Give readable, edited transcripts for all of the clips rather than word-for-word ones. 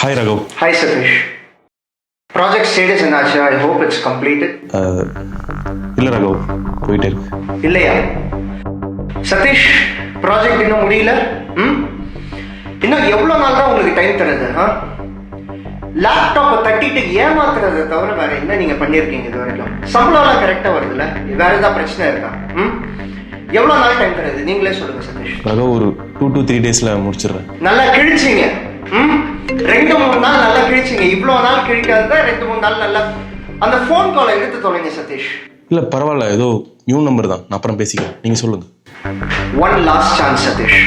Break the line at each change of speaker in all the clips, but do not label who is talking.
Hi Raghav.
Hi Satish. Project status என்னாச்சு? I hope it's completed.
இல்லை Raghav, போயிட்டே இருக்கு.
இல்லையா சதீஷ், ப்ராஜெக்ட் இன்னும் முடியல. இன்னும் எவ்வளோ நாள் தான் உங்களுக்கு டைம் தருது? லேப்டாப்பை தட்டிட்டு ஏமாத்துறதை தவிர வேற என்ன நீங்க பண்ணியிருக்கீங்க இது வரைக்கும்? சம்பளம்லாம் கரெக்டாக வருதுல்ல? வேற ஏதாவது பிரச்சனை இருக்கா? எவ்வளோ நாள் டைம் தருது நீங்களே சொல்லுங்க சதீஷ்.
Raghav, ஒரு 2 to 3 days முடிச்சிடுறேன்.
நல்லா கிழிச்சிங்க. 2-3 நாள் நல்லா கிழிச்சிங்க. இவ்வளோ நாள் கிழிக்காத 2-3 நாள் நல்லா அந்த ஃபோன் காலை எடுத்து தொலைங்க சதீஷ்.
இல்லை பரவாயில்ல, ஏதோ நியூ நம்பர் தான், நான் அப்புறம் பேசிக்கிறேன், நீங்கள் சொல்லுங்க.
One last chance Satish.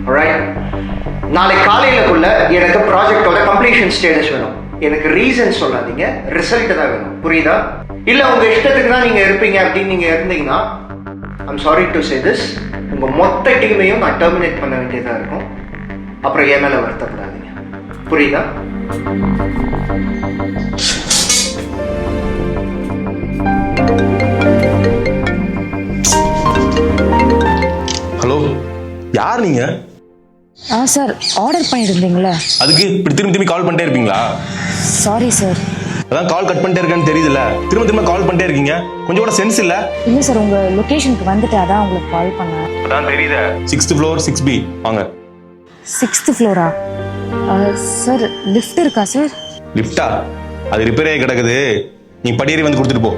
alright, நாளை காலையிலக்குள்ள எனக்கு ப்ராஜெக்டோட கம்ப்ளீஷன் ஸ்டேட்டஸ் வேணும். எனக்கு ரீசன் சொல்லாதீங்க, ரிசல்ட் தான் வேணும். புரியுதா? இல்ல உங்க இஷ்டத்துக்கு தான் நீங்க இருப்பீங்க அப்படின்னு நீங்க இருந்தீங்கன்னா I'm sorry to say this, உங்க மொத்த டீமையும் நான் டெர்மினேட் பண்ண வேண்டியதா இருக்கும். அப்புறம் என் மேல வருத்தப்படாதீங்க. புரியுதா?
ஹலோ, யார் நீங்க?
சார், ஆர்டர் பண்ணியிருந்தீங்களா?
அதுக்கு இப்படி திரும்பி கால் பண்ணிட்டே இருப்பீங்களா?
Sorry sir.
அதான் கால் கட் பண்ணிட்டே இருக்கேன்னு தெரியுதுல்ல, திரும்ப கால் பண்ணிட்டே இருக்கீங்க, கொஞ்சம் கூட சென்ஸ் இல்ல.
இல்லை சார், உங்கள் லொக்கேஷனுக்கு வந்துட்டு அதான் உங்களுக்கு கால் பண்ணேன்.
அதான் தெரியுது, 6th floor 6B வாங்க.
6th Flora? சார், லிஃப்ட் இருக்கா சார்?
லிஃப்டா? அது ரிப்பேர் ஆகி கிடக்குது, நீ படியேறி வந்து கொடுத்துட்டு போ.